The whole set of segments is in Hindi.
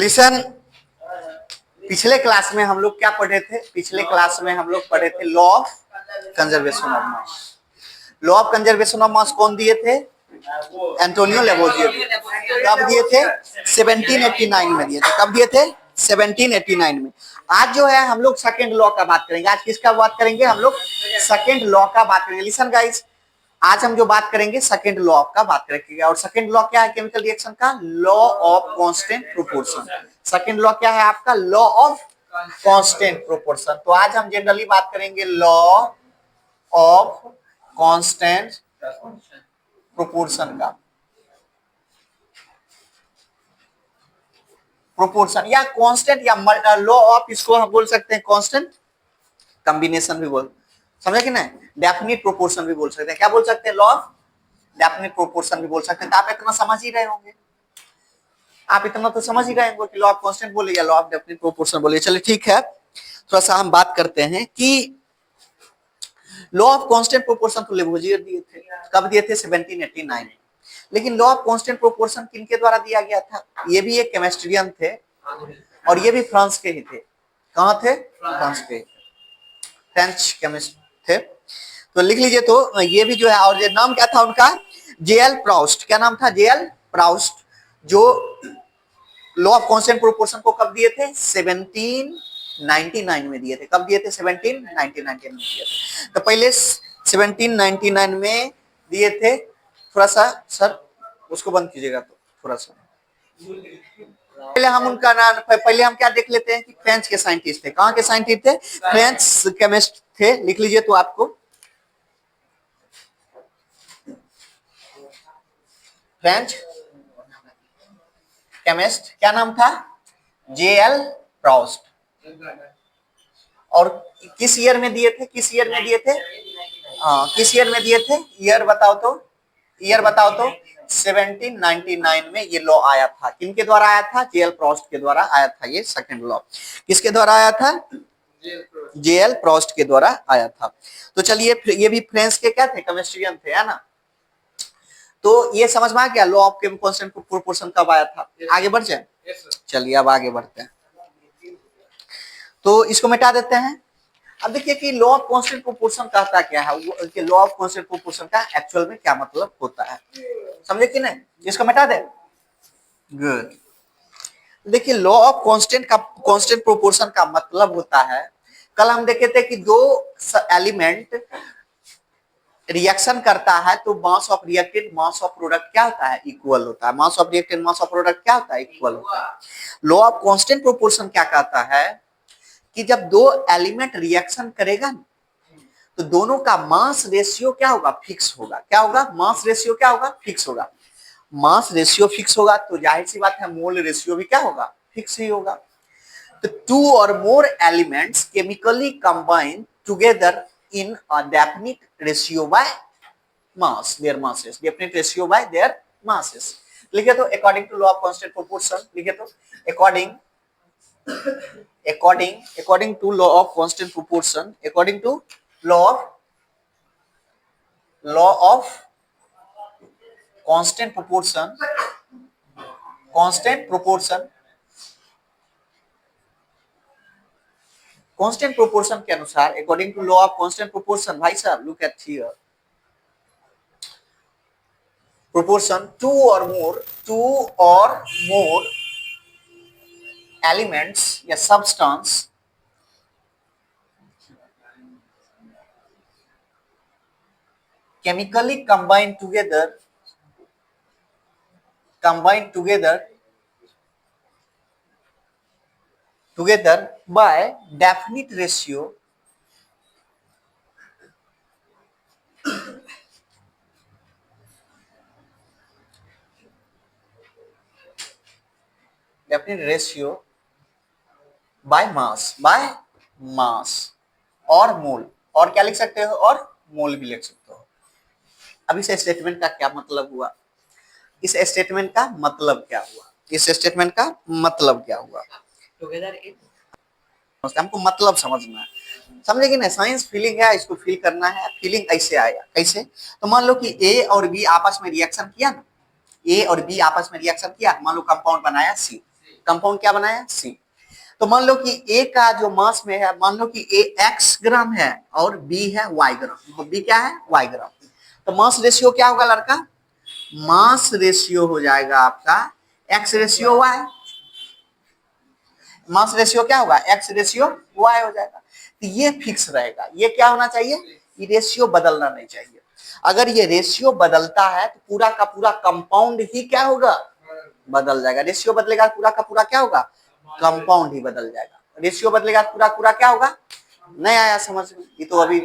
लिसन, पिछले क्लास में हम लोग क्या पढ़े थे? पिछले क्लास में हम लोग पढ़े थे law of conservation of mass. Law of conservation of mass कौन दिए थे? Antonio Lavoisier. कब दिए थे? 1789 में दिए थे। कब दिए थे? 1789 में। आज जो है हम लोग सेकंड लॉ का बात करेंगे। आज किसका बात करेंगे? हम लोग सेकंड लॉ का बात करेंगे। लिसन गाइस, आज हम जो बात करेंगे सेकंड लॉ का बात करेंगे। और सेकंड लॉ क्या है केमिकल रिएक्शन का? Law of constant proportion. Second law क्या है आपका? Law of constant proportion. तो आज हम जनरली बात करेंगे लॉ ऑफ कांस्टेंट प्रोपोर्शन का। प्रोपोर्शन या कांस्टेंट या लॉ ऑफ, इसको हम बोल सकते हैं कांस्टेंट कॉम्बिनेशन भी बोल, समझे कि नहीं? डेफिनिट प्रोपोर्शन भी बोल सकते हैं। क्या बोल सकते हैं? लॉ ऑफ डेफिनिट प्रोपोर्शन भी बोल सकते हैं। तो आप इतना समझ ही रहे होंगे, आप इतना तो समझ ही रहे होंगे कि लॉ ऑफ कांस्टेंट बोले या लॉ ऑफ डेफिनिट प्रोपोर्शन बोले। चलिए ठीक है, थोड़ा सा हम बात करते हैं कि लॉ ऑफ कांस्टेंट प्रोपोर्शन तो लेवोजियर दिए थे। कब दिए थे? 1789 में। लेकिन लॉ ऑफ कांस्टेंट प्रोपोर्शन किनके द्वारा दिया गया था? ये भी एक केमिस्ट्रियन थे और ये भी फ्रांस के ही थे। कहां थे? फ्रांस के, फ्रेंच केमिस्ट थे। तो लिख लीजिए। तो ये भी जो है, और ये नाम क्या था उनका? JL Proust. क्या नाम था? जेएल प्राउस्ट, जो लॉ ऑफ कांस्टेंट प्रोपोर्शन को कब दिए थे? 1799 में दिए थे। कब दिए थे? 1799 में दिए थे। तो पहले 1799 में दिए थे। थोड़ा सा सर उसको बंद कीजिएगा, तो थोड़ा सा पहले हम उनका नाम, पहले हम क्या देख लेते हैं कि फ्रेंच के साइंटिस्ट थे। कहां के साइंटिस्ट थे? फ्रेंच केमिस्ट थे। लिख लीजिए तो आपको फ्रेंच केमिस्ट, क्या नाम था? JL Proust. और किस ईयर में दिए थे? किस ईयर में दिए थे? किस ईयर में दिए थे? ईयर बताओ तो, ईयर बताओ तो। 1799 में ये लॉ आया था। किनके द्वारा आया था? जेएल प्राउस्ट के द्वारा आया था। ये सेकंड लॉ किसके द्वारा आया था? जेएल प्राउस्ट के द्वारा आया था। तो चलिए, ये भी फ्रेंच के क्या थे? केमिस्ट्रियन थे, है ना? तो ये समझ में आ गया लॉ ऑफ कांस्टेंट प्रोपोर्शन कब आया था। आगे बढ़ जाए, चलिए अब आगे बढ़ते हैं। तो इसको मिटा देते हैं। अब देखिए कि लॉ ऑफ कांस्टेंट प्रोपोर्शन कहता क्या है, लॉ ऑफ कांस्टेंट प्रोपोर्शन का एक्चुअल में क्या मतलब होता है, समझे कि नहीं? इसको मिटा दे। गुड। देखिए लॉ ऑफ कांस्टेंट प्रोपोर्शन का मतलब होता है, कल हम देखे थे कि दो एलिमेंट रिएक्शन करता है तो mass of reactant mass of product क्या होता है? इक्वल होता है। Mass of reactant mass of product क्या होता है? इक्वल होता है। लॉ ऑफ कांस्टेंट प्रोपोर्शन क्या कहता है कि जब दो एलिमेंट रिएक्शन करेगा तो दोनों का मास रेशियो क्या होगा? फिक्स होगा। क्या होगा? मास रेशियो क्या होगा? फिक्स होगा। मास रेशियो फिक्स होगा तो जाहिर सी बात है मोल रेशियो भी क्या होगा? फिक्स ही होगा। तो टू और more elements chemically combine together in a definite ratio by mass, their masses, definite ratio by their masses। लिखे तो according to law of constant proportion, लिखे तो according to law of constant proportion, according to law of constant proportion, constant proportion के अनुसार, according to law of constant proportion, भाई साहब look at here, proportion two और मोर एलिमेंट्स या substance chemically combine together by definite ratio by mass और मोल, और क्या लिख सकते हो? और मोल भी लिख सकते हो। अब इस स्टेटमेंट का क्या मतलब हुआ? इस स्टेटमेंट का मतलब क्या हुआ? इस स्टेटमेंट का मतलब क्या हुआ? टुगेदर हमको मतलब समझना है, समझे कि नहीं? साइंस फीलिंग है, इसको फील करना है। फीलिंग ऐसे आएगा, कैसे? तो मान लो कि ए और बी आपस में रिएक्शन किया ना, ए और बी आपस में रिएक्शन किया, मान लो कंपाउंड बनाया सी। कंपाउंड क्या बनाया C। तो मान लो कि A का जो मास में है, मान लो कि A x ग्राम है और B है y ग्राम, तो B क्या है y ग्राम, तो मास रेशियो क्या होगा लड़का, मास रेशियो हो जाएगा आपका x ratio y, mass ratio क्या होगा x रेशियो y हो जाएगा। तो ये फिक्स रहेगा, ये क्या होना चाहिए, ये रेशियो बदलना नहीं चाहिए। अगर ये रेशियो बदलता है तो पूरा का पूरा कंपाउंड ही क्या होगा, बदल जाएगा। रेशियो बदलेगा पूरा का पूरा क्या होगा, कंपाउंड ही बदल जाएगा। रेशियो बदलेगा पूरा पूरा क्या होगा, नहीं आया समझ में, ये तो अभी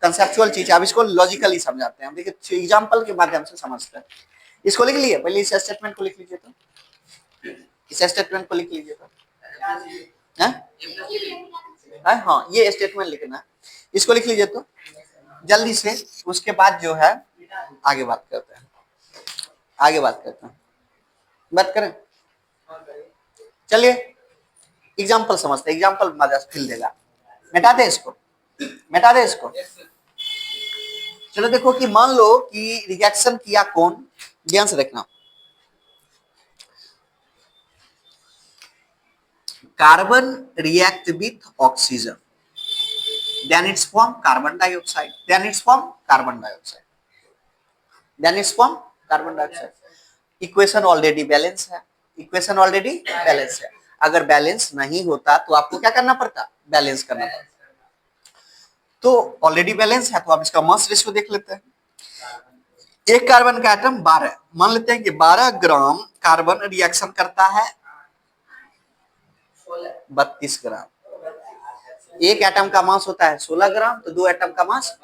कंसेप्चुअल चीज है, अब इसको लॉजिकली समझाते हैं। देखिए एग्जांपल के माध्यम से समझते हैं। इसको लिख लिए, पहले इस स्टेटमेंट को लिख लीजिए, तो इस स्टेटमेंट को लिख लीजिए तो हाँ ये स्टेटमेंट लिखना है, इसको लिख लीजिए तो जल्दी से। उसके बाद जो है आगे बात करते हैं, आगे बात करते हैं, बात करें। चलिए एग्जाम्पल समझते हैं, एग्जाम्पल मजा फिल देगा। मिटा दे इसको, मिटा दे इसको। चलो देखो कि मान लो कि रिएक्शन किया कौन, ध्यान से देखना, carbon react with oxygen, then it's form carbon dioxide, then it's form carbon dioxide, then it's form carbon dioxide। Equation already balance है, इक्वेशन ऑलरेडी बैलेंस है। अगर बैलेंस नहीं होता तो आपको क्या करना पड़ता, बैलेंस करना पड़ता। तो ऑलरेडी बैलेंस है तो आप इसका मास रेशियो देख लेते हैं। एक कार्बन का एटम 12, मान लेते हैं कि 12 ग्राम कार्बन रिएक्शन करता है 32 ग्राम। एक एटम का मास होता है 16 ग्राम, तो दो एटम का मास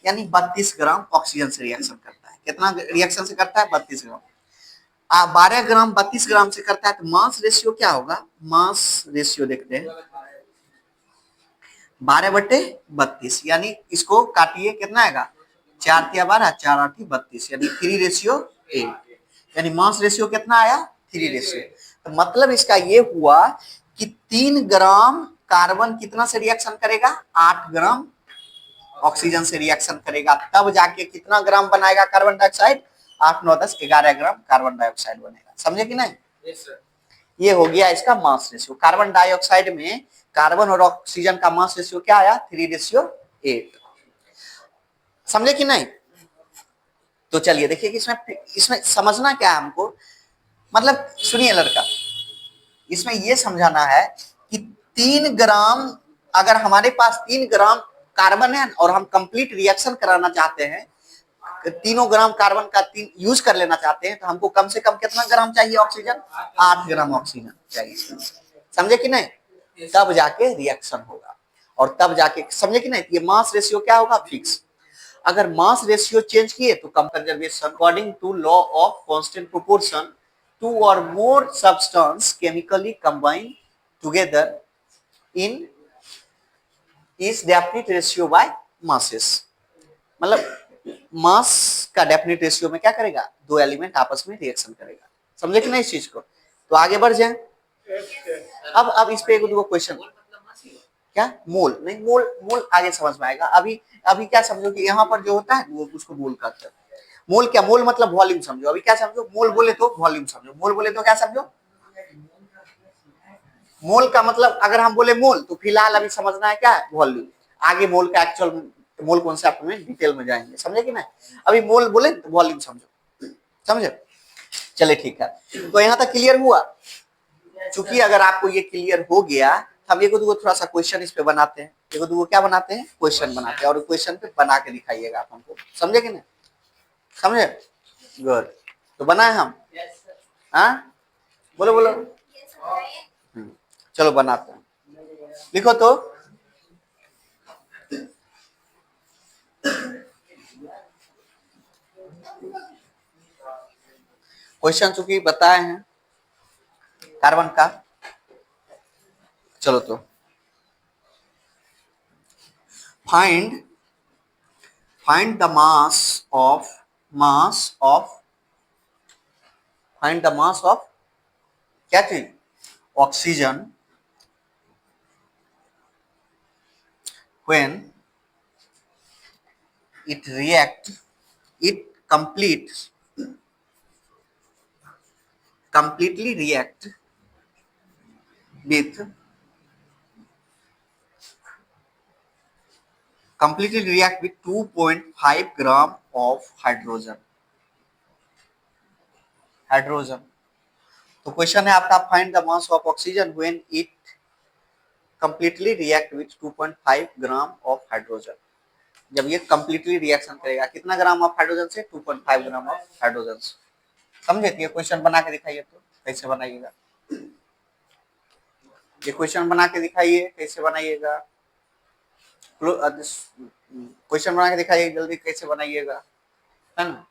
यानी 32 ग्राम ऑक्सीजन से रिएक्शन करता है। कितना रिएक्शन से करता है, 32 ग्राम। 12 ग्राम 32 ग्राम से करता है, तो मास रेशियो क्या होगा, मास रेशियो देखते हैं 12/32, यानी इसको काटिए कितना आएगा, 4 × 12 4 × 8 32, यानी 3:8, यानी मास रेशियो कितना आया, 3:8। तो मतलब इसका ये हुआ कि 3 ग्राम कार्बन कितना से रिएक्शन करेगा, 8 ग्राम ऑक्सीजन से रिएक्शन करेगा, तब जाके कितना ग्राम बनाएगा carbon dioxide, 8 9 10 11 gram carbon dioxide बनेगा। समझे कि नहीं, ये हो गया इसका मास रेशियो। कार्बन डाइऑक्साइड में कार्बन और ऑक्सीजन का मास रेशियो क्या आया, 3:8। समझे कि नहीं। तो चलिए देखिए कि इसमें समझना क्या है हमको, मतलब सुनिए लड़का, इसमें यह समझाना है कि 3 ग्राम, अगर हमारे पास 3 ग्राम कार्बन है और हम कंप्लीट रिएक्शन कराना चाहते हैं, तीनों ग्राम कार्बन का 3 यूज कर लेना चाहते हैं, तो हमको कम से कम कितना ग्राम चाहिए ऑक्सीजन, 8 ग्राम ऑक्सीजन चाहिए। समझे कि नहीं, तब जाके रिएक्शन होगा और तब जाके, समझे कि नहीं, ये मास रेशियो क्या होगा, फिक्स। अगर मास रेशियो चेंज किए तो कम conservation, according to law of constant proportion, 2 or more substance chemically combine together in is definite ratio by masses। मतलब मास का डेफिनेट रेशियो में क्या करेगा, दो एलिमेंट आपस में रिएक्शन करेगा। समझे कि नहीं इस चीज को। तो आगे बढ़ जाए। अब इस पे एक दो क्वेश्चन, क्या मोल नहीं, मोल आगे समझ में आएगा। अभी क्या समझो कि यहाँ पर जो होता है वो उसको मोल कहते हैं। मोल क्या, मोल मतलब वॉल्यूम समझो। अभी क्या समझो, मोल बोले तो वॉल्यूम समझो, मोल बोले तो क्या समझो, मोल का मतलब अगर हम बोले मोल तो फिलहाल अभी समझना है क्या, वॉल्यूम। आगे मोल का एक्चुअल मोल कॉन्सेप्ट में डिटेल में जाएंगे, समझे कि नहीं। अभी मोल बोले तो वॉल्यूम समझो, समझे। चले ठीक है, तो यहाँ तक क्लियर हुआ। चूंकि अगर आपको ये क्लियर हो गया, हम एक दो थोड़ा सा क्वेश्चन इस पे बनाते हैं, एक दो क्या बनाते हैं, क्वेश्चन बनाते हैं, और क्वेश्चन पे बना के दिखाइएगा आप हमको। समझे कि नहीं, समझे, गुड। तो बनाए हम, हाँ बोलो बोलो, चलो बनाते हैं। लिखो तो, क्वेश्चन चूंकि बताए हैं कार्बन का, चलो तो फाइंड द मास ऑफ क्या चीज, oxygen when it completely react with completely react with 2.5 gram of hydrogen. तो क्वेश्चन है आपका, find the mass of oxygen when it completely react with 2.5 gram of hydrogen. जब ये कंप्लीटली रिएक्शन करेगा कितना ग्राम ऑफ हाइड्रोजन से, 2.5 ग्राम ऑफ हाइड्रोजन से। समझे? ये क्वेश्चन बना के दिखाइए, तो कैसे बनाइएगा, ये क्वेश्चन बना के दिखाइए, कैसे बनाइएगा, क्वेश्चन बना के दिखाइए जल्दी, कैसे बनाइएगा, है ना।